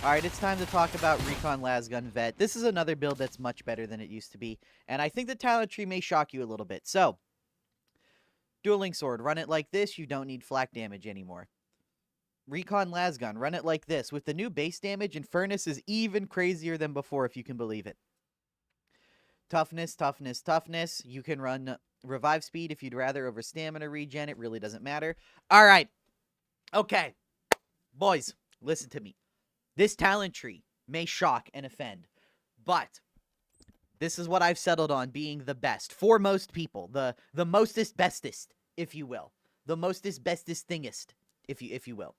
Alright, it's time to talk about Recon Lasgun Vet. This is another build that's much better than it used to be, and I think the talent tree may shock you a little bit. So, Dueling Sword, run it like this, you don't need flak damage anymore. Recon Lasgun, run it like this. With the new base damage, Inferno is even crazier than before, if you can believe it. Toughness, toughness, toughness. You can run revive speed if you'd rather over stamina regen. It really doesn't matter. Alright. Okay. Boys, listen to me. This talent tree may shock and offend, but this is what I've settled on being the best for most people. The mostest bestest, if you will. The mostest bestest thingest, if you will.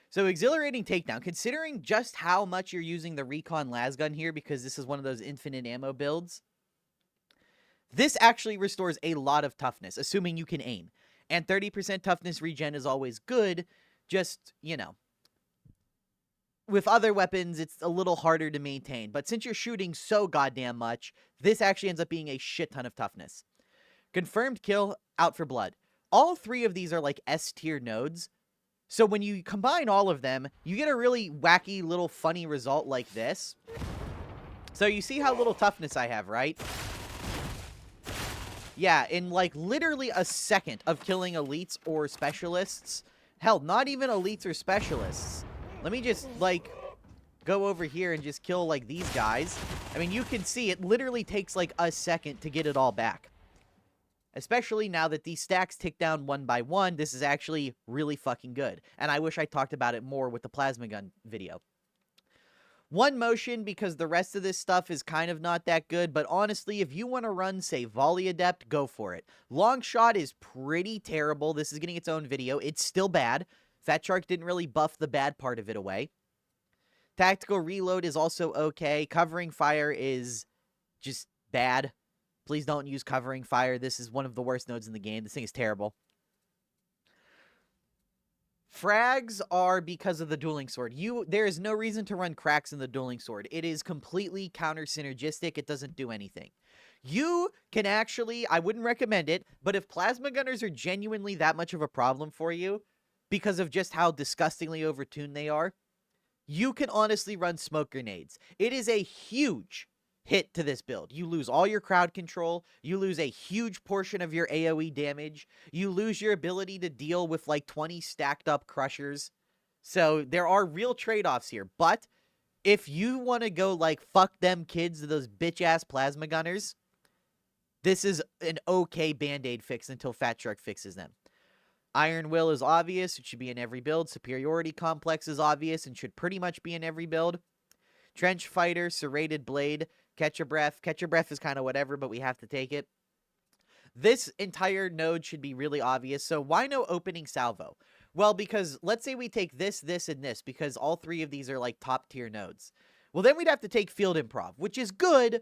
So exhilarating takedown, considering just how much you're using the recon lasgun here, because this is one of those infinite ammo builds, this actually restores a lot of toughness, assuming you can aim. And 30% toughness regen is always good, just, you know. With other weapons, it's a little harder to maintain. But since you're shooting so goddamn much, this actually ends up being a shit ton of toughness. Confirmed kill, out for blood. All three of these are like S-tier nodes. So when you combine all of them, you get a really wacky little funny result like this. So you see how little toughness I have, right? Yeah, in like literally a second of killing elites or specialists. Hell, not even elites or specialists. Let me just, like, go over here and just kill, like, these guys. I mean, you can see it literally takes, like, a second to get it all back. Especially now that these stacks tick down one by one, this is actually really fucking good. And I wish I talked about it more with the plasma gun video. One motion, because the rest of this stuff is kind of not that good, but honestly, if you want to run, say, Volley Adept, go for it. Long Shot is pretty terrible. This is getting its own video. It's still bad. Fat Shark didn't really buff the bad part of it away. Tactical Reload is also okay. Covering Fire is just bad. Please don't use Covering Fire. This is one of the worst nodes in the game. This thing is terrible. Frags are because of the Dueling Sword. There is no reason to run cracks in the Dueling Sword. It is completely counter-synergistic. It doesn't do anything. You can actually, I wouldn't recommend it, but if Plasma Gunners are genuinely that much of a problem for you, because of just how disgustingly overtuned they are, you can honestly run smoke grenades. It is a huge hit to this build. You lose all your crowd control. You lose a huge portion of your AoE damage. You lose your ability to deal with like 20 stacked up crushers. So there are real trade-offs here. But if you want to go like fuck them kids to those bitch-ass plasma gunners, this is an okay band-aid fix until Fat Shark fixes them. Iron Will is obvious. It should be in every build. Superiority Complex is obvious and should pretty much be in every build. Trench Fighter, Serrated Blade, Catch Your Breath. Catch Your Breath is kind of whatever, but we have to take it. This entire node should be really obvious. So why no opening salvo? Well, because let's say we take this, this, and this, because all three of these are like top tier nodes. Well, then we'd have to take Field Improv, which is good,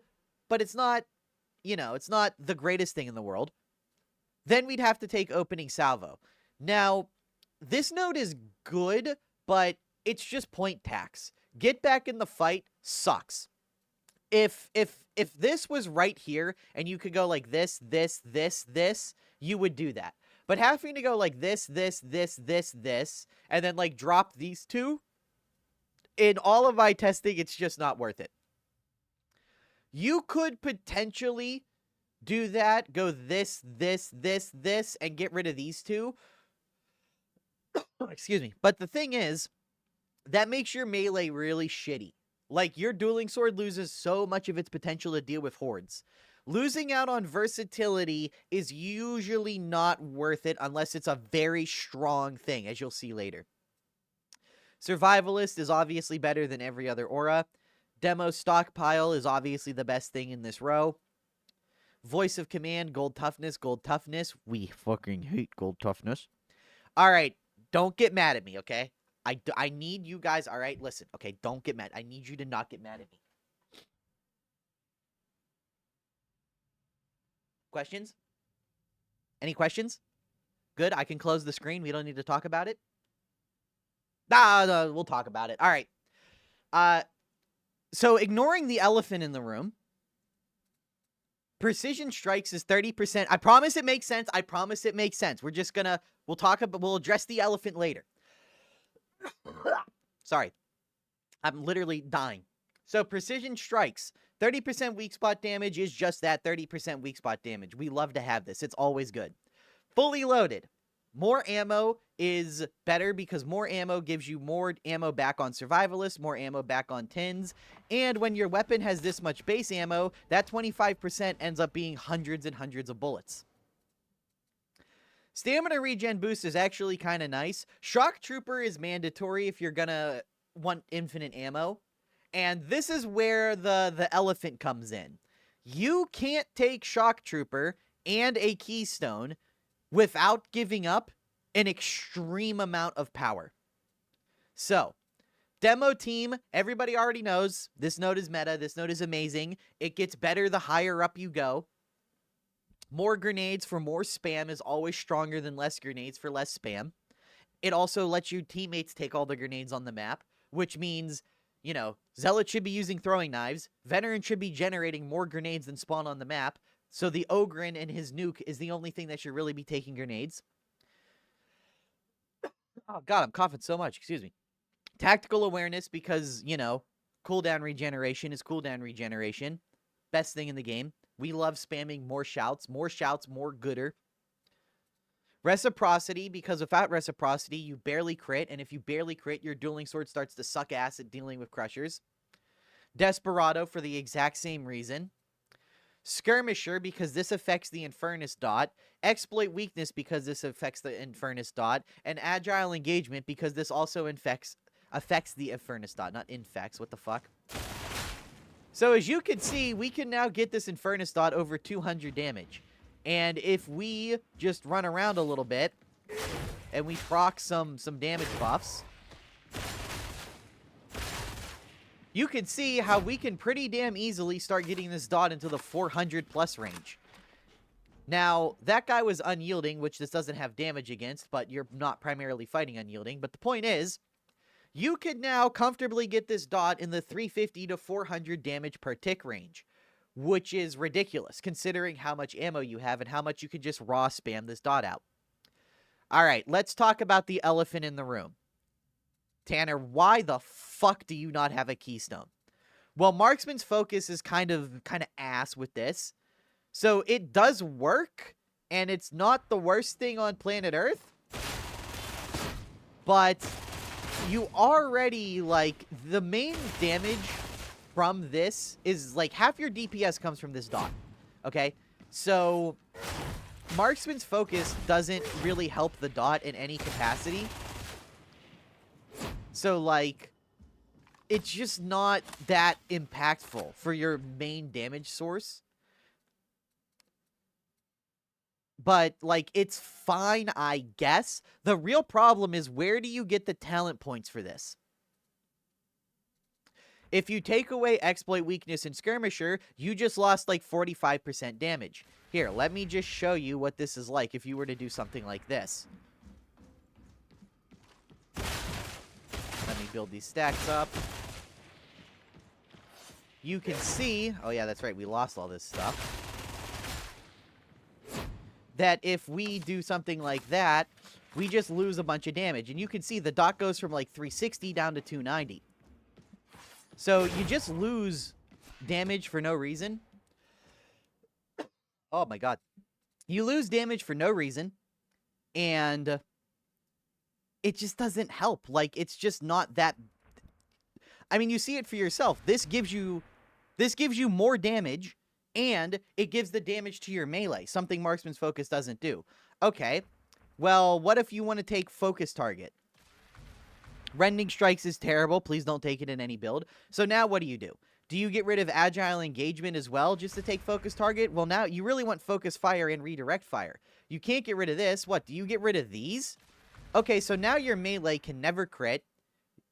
but it's not, you know, it's not the greatest thing in the world. Then we'd have to take opening salvo. Now, this node is good, but it's just point tax. Get back in the fight sucks. If this was right here and you could go like this, this, this, this, you would do that. But having to go like this, this, this, this, this, and then like drop these two, in all of my testing, it's just not worth it. You could potentially do that, go this, this, this, this, and get rid of these two. Excuse me. But the thing is, that makes your melee really shitty. Like, your Dueling Sword loses so much of its potential to deal with hordes. Losing out on versatility is usually not worth it unless it's a very strong thing, as you'll see later. Survivalist is obviously better than every other aura. Demo Stockpile is obviously the best thing in this row. Voice of Command, Gold Toughness, Gold Toughness. We fucking hate Gold Toughness. Alright, don't get mad at me, okay? I need you guys, alright? Listen, okay, don't get mad. I need you to not get mad at me. Questions? Any questions? Good, I can close the screen. We don't need to talk about it. No, we'll talk about it. Alright. So ignoring the elephant in the room, Precision Strikes is 30%. I promise it makes sense. I promise it makes sense. We're just gonna, we'll address the elephant later. Sorry. I'm literally dying. So precision strikes. 30% weak spot damage is just that, 30% weak spot damage. We love to have this. It's always good. Fully loaded. More ammo is better because more ammo gives you more ammo back on survivalists, more ammo back on tins, and when your weapon has this much base ammo, that 25% ends up being hundreds and hundreds of bullets. Stamina regen boost is actually kind of nice. Shock Trooper is mandatory if you're gonna want infinite ammo, and this is where the elephant comes in. You can't take Shock Trooper and a Keystone without giving up an extreme amount of power. So, demo team, everybody already knows, this node is meta, this node is amazing. It gets better the higher up you go. More grenades for more spam is always stronger than less grenades for less spam. It also lets your teammates take all the grenades on the map, which means, you know, Zealot should be using throwing knives, Veteran should be generating more grenades than spawn on the map, so the Ogren and his nuke is the only thing that should really be taking grenades. Oh god, I'm coughing so much, excuse me. Tactical awareness because, you know, cooldown regeneration is cooldown regeneration. Best thing in the game. We love spamming more shouts, more gooder. Reciprocity, because without reciprocity, you barely crit, and if you barely crit, your dueling sword starts to suck ass at dealing with crushers. Desperado for the exact same reason. Skirmisher, because this affects the Infernus dot. Exploit weakness, because this affects the Infernus dot. And agile engagement, because this also affects the Infernus dot, not infects. What the fuck? So as you can see, we can now get this Infernus dot over 200 damage. And if we just run around a little bit, and we proc some damage buffs, you can see how we can pretty damn easily start getting this dot into the 400 plus range. Now, that guy was unyielding, which this doesn't have damage against, but you're not primarily fighting unyielding. But the point is, you could now comfortably get this dot in the 350 to 400 damage per tick range, which is ridiculous considering how much ammo you have and how much you can just raw spam this dot out. All right, let's talk about the elephant in the room. Tanner, why the fuck do you not have a Keystone? Well, Marksman's Focus is kind of ass with this. So it does work, and it's not the worst thing on planet Earth. But you already, like, the main damage from this is, like, half your DPS comes from this dot. Okay? So Marksman's Focus doesn't really help the dot in any capacity. So, like, it's just not that impactful for your main damage source. But, like, it's fine, I guess. The real problem is, where do you get the talent points for this? If you take away Exploit Weakness and Skirmisher, you just lost, like, 45% damage. Here, let me just show you what this is like if you were to do something like this. Let me build these stacks up. You can see... Oh, yeah, that's right. We lost all this stuff. That if we do something like that, we just lose a bunch of damage. And you can see the dot goes from, like, 360 down to 290. So you just lose damage for no reason. Oh, my God. You lose damage for no reason. And it just doesn't help. Like, it's just not that... I mean, you see it for yourself. This gives you more damage, and it gives the damage to your melee, something Marksman's Focus doesn't do. Okay, well, what if you want to take Focus Target? Rending Strikes is terrible. Please don't take it in any build. So now what do? Do you get rid of Agile Engagement as well just to take Focus Target? Well, now you really want Focus Fire and Redirect Fire. You can't get rid of this. What, do you get rid of these? Okay, so now your melee can never crit.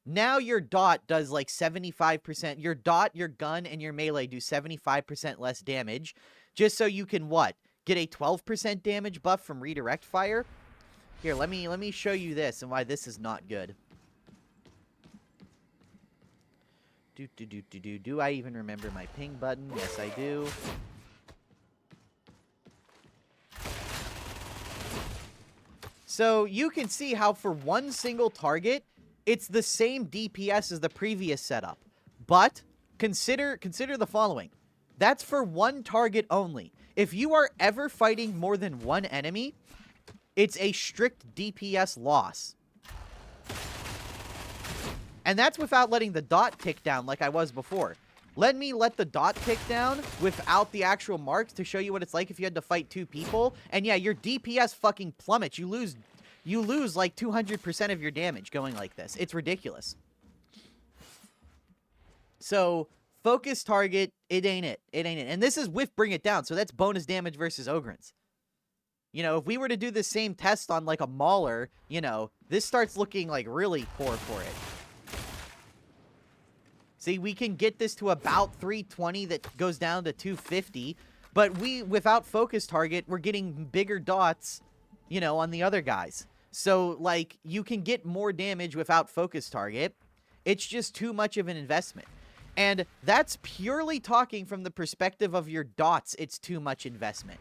Now your dot does like 75%. Your dot, your gun, and your melee do 75% less damage. Just so you can what? Get a 12% damage buff from Redirect Fire? Here, let me show you this and why this is not good. Do I even remember my ping button? Yes, I do. So you can see how for one single target, It's the same DPS as the previous setup. But consider the following. That's for one target only. If you are ever fighting more than one enemy, it's a strict DPS loss. And that's without letting the dot tick down like I was before. Let the dot tick down without the actual marks to show you what it's like if you had to fight 2 people. And yeah, your DPS fucking plummets. You lose like 200% of your damage going like this. It's ridiculous. So, focus target, it ain't it. It ain't it. And this is with Bring It Down, so that's bonus damage versus Ogrins. You know, if we were to do the same test on like a Mauler, you know, this starts looking like really poor for it. See, we can get this to about 320 that goes down to 250. But without focus target, we're getting bigger dots, you know, on the other guys. So, like, you can get more damage without focus target. It's just too much of an investment. And that's purely talking from the perspective of your dots. It's too much investment.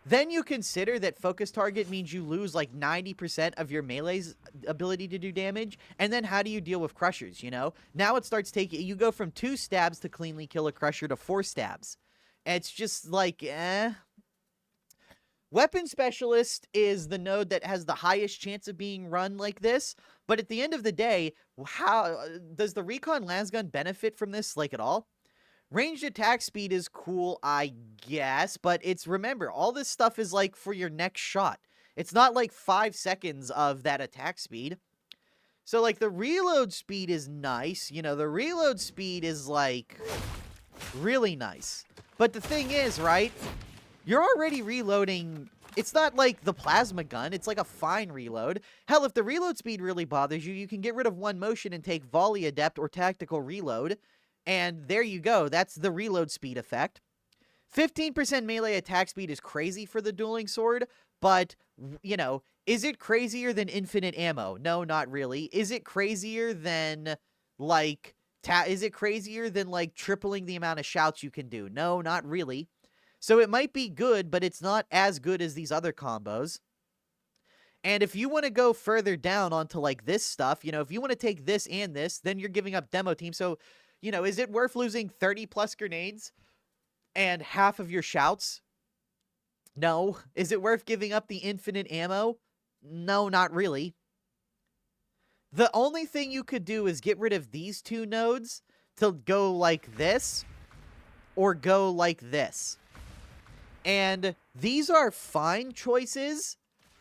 Then you consider that focus target means you lose like 90% of your melee's ability to do damage. And then how do you deal with crushers, you know? Now it starts taking... You go from 2 stabs to cleanly kill a crusher to 4 stabs. It's just like, Weapon Specialist is the node that has the highest chance of being run like this. But at the end of the day, how does the Recon Lasgun benefit from this, like, at all? Ranged attack speed is cool, I guess, but remember, all this stuff is, like, for your next shot. It's not, like, 5 seconds of that attack speed. So, like, the reload speed is nice. You know, the reload speed is, like, really nice. But the thing is, right, you're already reloading... It's not like the plasma gun. It's like a fine reload. Hell, if the reload speed really bothers you, you can get rid of one motion and take Volley Adept or Tactical Reload. And there you go. That's the reload speed effect. 15% melee attack speed is crazy for the dueling sword, but, you know, is it crazier than infinite ammo? No, not really. Is it crazier than, like, tripling the amount of shouts you can do? No, not really. So it might be good, but it's not as good as these other combos. And if you want to go further down onto, like, this stuff, you know, if you want to take this and this, then you're giving up demo team. So... You know, is it worth losing 30+ grenades and half of your shouts? No. Is it worth giving up the infinite ammo? No, not really. The only thing you could do is get rid of these 2 nodes to go like this or go like this. And these are fine choices.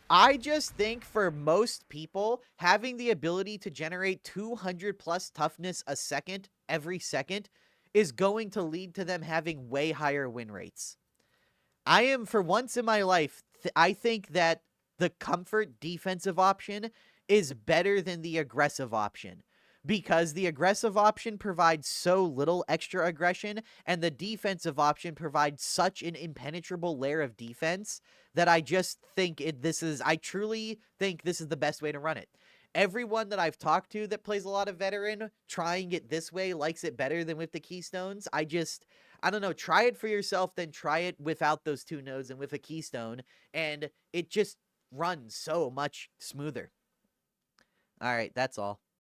I just think for most people, having the ability to generate 200+ toughness a second, every second, is going to lead to them having way higher win rates. I am, for once in my life, I think that the comfort defensive option is better than the aggressive option. Because the aggressive option provides so little extra aggression, and the defensive option provides such an impenetrable layer of defense that I just think I truly think this is the best way to run it. Everyone that I've talked to that plays a lot of veteran, trying it this way, likes it better than with the Keystones. I don't know, try it for yourself, then try it without those 2 nodes and with a Keystone, and it just runs so much smoother. Alright, that's all.